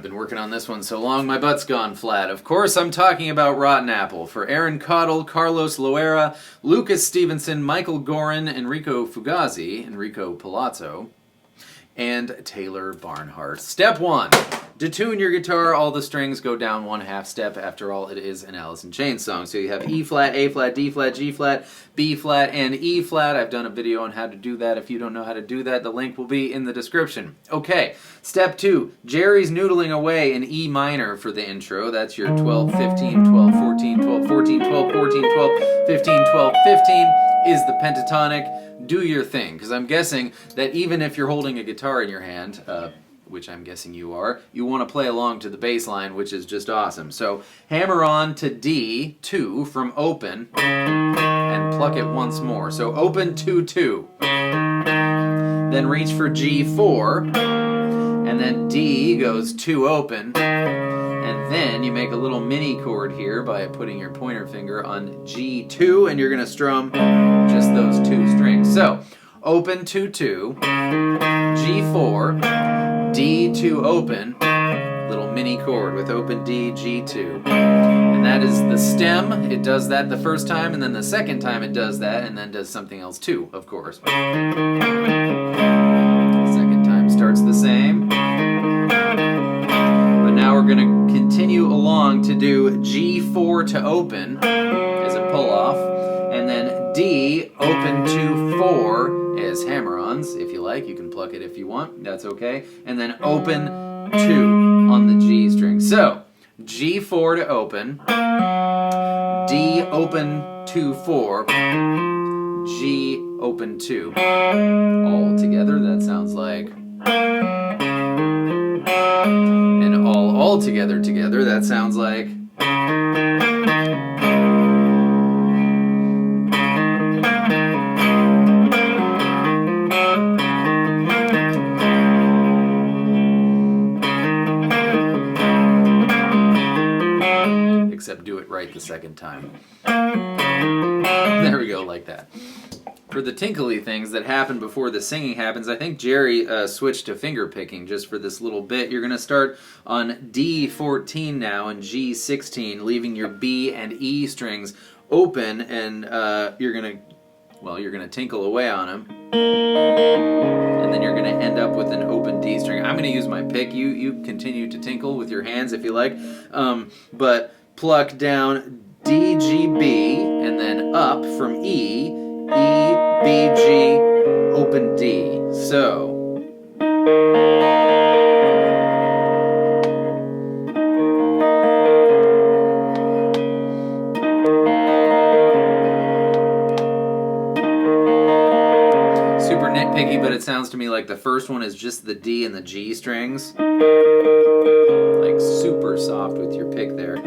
been working on this one so long, my butt's gone flat. Of course, I'm talking about Rotten Apple. For Aaron Cottle, Carlos Loera, Lucas Stevenson, Michael Gorin, Enrico Fugazi, Enrico Palazzo, and Taylor Barnhart. Step 1. Detune your guitar. All the strings go down 1/2 step. After all, it is an Alice in Chains song. So you have E flat, A flat, D flat, G flat, B flat, and E flat. I've done a video on how to do that. If you don't know how to do that, the link will be in the description. Okay, step 2. Jerry's noodling away in E minor for the intro. That's your 12, 15, 12, 14, 12, 14, 12, 14, 12, 15, 12, 15 is the pentatonic. Do your thing, because I'm guessing that even if you're holding a guitar in your hand, which I'm guessing you are, you want to play along to the bass line, which is just awesome. So hammer on to D2 from open and pluck it once more. So open 2-2. Then reach for G4, and then D goes 2 open, and then you make a little mini chord here by putting your pointer finger on G2, and you're going to strum just those 2 strings. So open 2-2, G4, D2 open, little mini chord with open D, G2. And that is the stem. It does that the first time, and then the second time it does that, and then does something else too, of course. Second time starts the same. But now we're going to continue along to do G4 to open as a pull-off, and then D, open 2-4 as hammer-ons, if you like. You can pluck it if you want, that's okay. And then open 2 on the G string. So, G4 to open, D open 2-4, G open 2. All together, that sounds like... And all together, that sounds like... Except do it right the second time. There we go, like that. For the tinkly things that happen before the singing happens, I think Jerry switched to finger picking just for this little bit. You're going to start on D14 now and G16, leaving your B and E strings open, and you're going to tinkle away on them. And then you're going to end up with an open D string. I'm going to use my pick. You continue to tinkle with your hands if you like. But pluck down D, G, B, and then up from E, E, B, G, open D. So. Super nitpicky, but it sounds to me like the first one is just the D and the G strings. Like super soft with your pick there.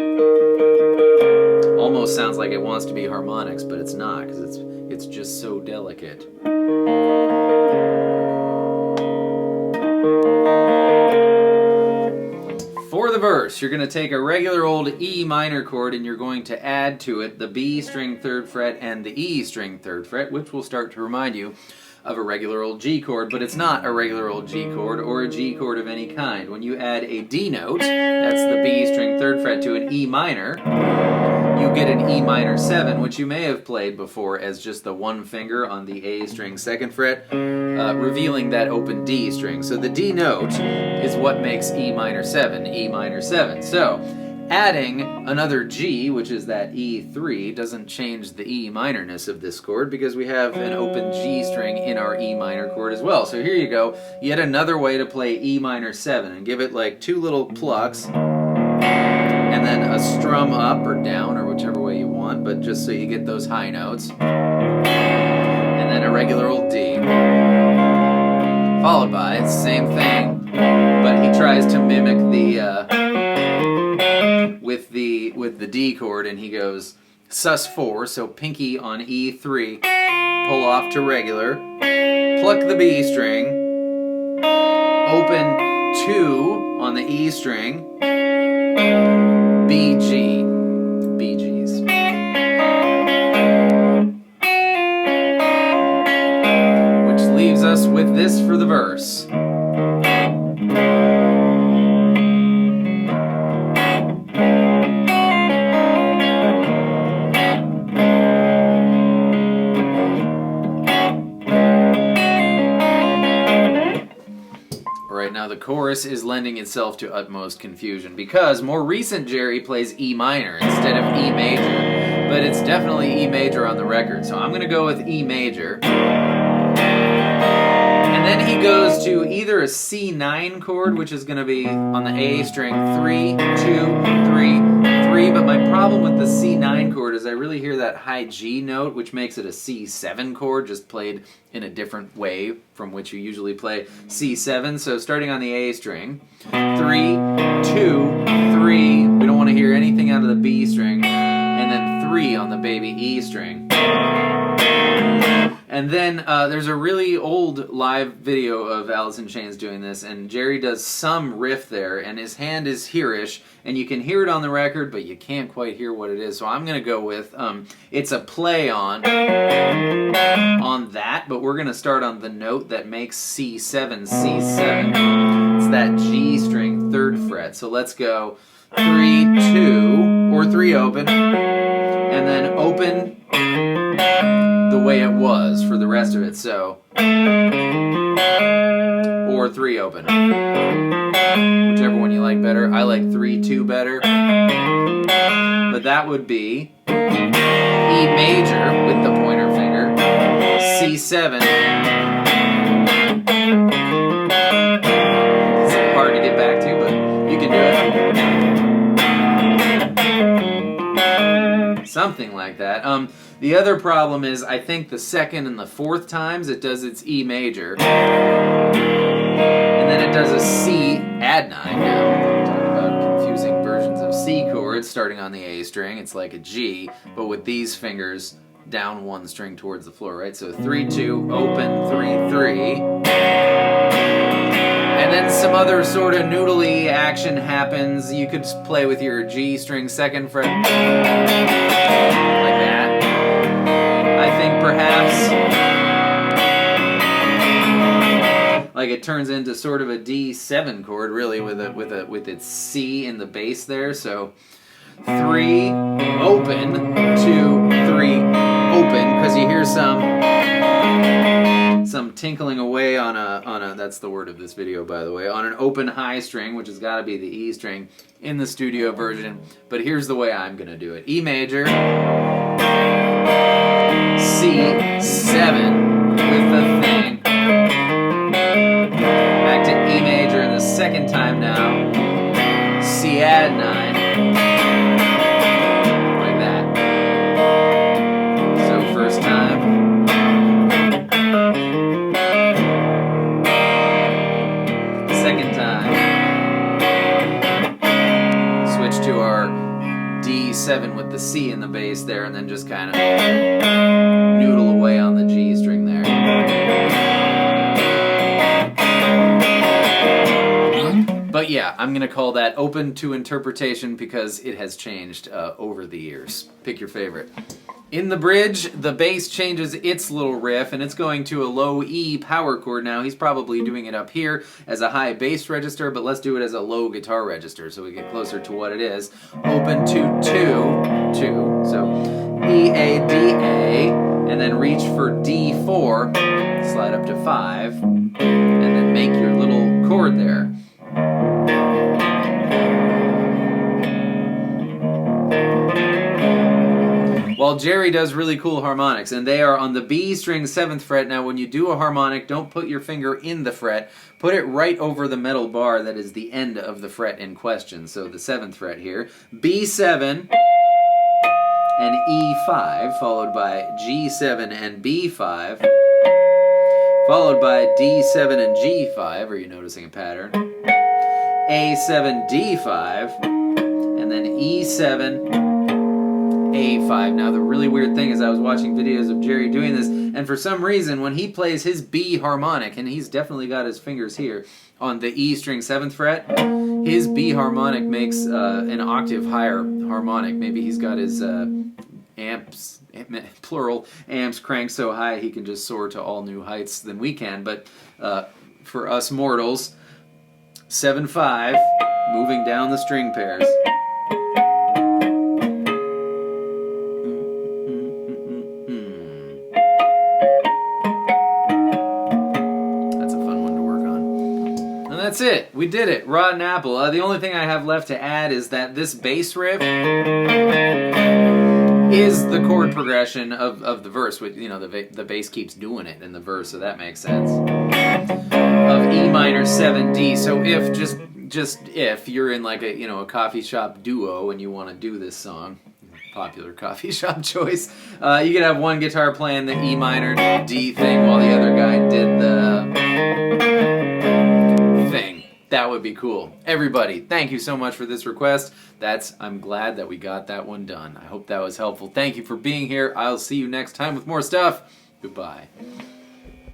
Almost sounds like it wants to be harmonics, but it's not, because it's just so delicate. For the verse, you're going to take a regular old E minor chord and you're going to add to it the B string 3rd fret and the E string 3rd fret, which will start to remind you of a regular old G chord, but it's not a regular old G chord or a G chord of any kind. When you add a D note, that's the B string 3rd fret, to an E minor, you get an E minor 7, which you may have played before as just the one finger on the A string 2nd fret, revealing that open D string. So the D note is what makes E minor 7, E minor 7. So adding another G, which is that E3, doesn't change the E minorness of this chord because we have an open G string in our E minor chord as well. So here you go, yet another way to play E minor 7, and give it like 2 little plucks, and then a strum up or down, or whichever way you want, but just so you get those high notes. And then a regular old D. Followed by, it's the same thing, but he tries to mimic the, with the D chord, and he goes sus4, so pinky on E3, pull off to regular, pluck the B string, open 2 on the E string, B, G, B, Gs. Which leaves us with this for the verse. chorus is lending itself to utmost confusion because more recent Jerry plays E minor instead of E major, but it's definitely E major on the record, so I'm going to go with E major. And then he goes to either a C9 chord, which is going to be on the A string 3, 2, 3, 3, but my problem with the C9 chord is I really hear that high G note, which makes it a C7 chord, just played in a different way from which you usually play C7. So starting on the A string, 3, 2, 3, we don't want to hear anything out of the B string, and then 3 on the baby E string. And then there's a really old live video of Alice in Chains doing this, and Jerry does some riff there, and his hand is here-ish, and you can hear it on the record, but you can't quite hear what it is. So I'm going to go with, it's a play on that, but we're going to start on the note that makes C7, C7. It's that G string, 3rd fret. So let's go 3, 2, or 3 open, and then open the way it was for the rest of it, so or 3 open, whichever one you like better. I like 3, 2 better, but that would be E major with the pointer finger, C7. It's hard to get back to, but you can do it. Something like that. The other problem is I think the 2nd and the 4th times it does its E major, and then it does a C add 9. Now, talking about confusing versions of C chords starting on the A string, it's like a G, but with these fingers down 1 string towards the floor, right? So 3, 2, open, 3, 3. And then some other sort of noodly action happens. You could play with your G string 2nd fret like that. I think perhaps like it turns into sort of a D7 chord really with its C in the bass there. So 3 open, 2, 3 open, because you hear some tinkling away on a that's the word of this video, by the way, on an open high string, which has got to be the E string in the studio version. But here's the way I'm gonna do it: E major, C7 with the thing, back to E major, and the 2nd time now, C add 9, like that. So 1st time, 2nd time, switch to our D7 with the C in the bass there, and then just kind of noodle away on the G string there. But yeah, I'm going to call that open to interpretation because it has changed over the years. Pick your favorite. In the bridge, the bass changes its little riff, and it's going to a low E power chord now. He's probably doing it up here as a high bass register, but let's do it as a low guitar register so we get closer to what it is. Open to 2, 2, so E, A, D, A, and then reach for D4, slide up to 5, and then make your little chord there. While Jerry does really cool harmonics, and they are on the B string 7th fret. Now when you do a harmonic, don't put your finger in the fret, put it right over the metal bar that is the end of the fret in question. So the 7th fret here, B7 and E5, followed by G7 and B5, followed by D7 and G5, are you noticing a pattern? A7, D5, and then E7, A5. Now the really weird thing is I was watching videos of Jerry doing this, and for some reason when he plays his B harmonic, and he's definitely got his fingers here on the E string 7th fret, his B harmonic makes an octave higher harmonic. Maybe he's got his amps, plural, amps cranked so high he can just soar to all new heights than we can. But for us mortals, 7/5, moving down the string pairs. And that's it. We did it. Rotten Apple. The only thing I have left to add is that this bass riff is the chord progression of the verse. You know, the bass keeps doing it in the verse, so that makes sense. Of E minor 7D. So if just if you're in like a coffee shop duo and you want to do this song, popular coffee shop choice, you could have one guitar playing the E minor D thing while the other guy did the thing. That would be cool. Everybody, thank you so much for this request. I'm glad that we got that one done. I hope that was helpful. Thank you for being here. I'll see you next time with more stuff. Goodbye.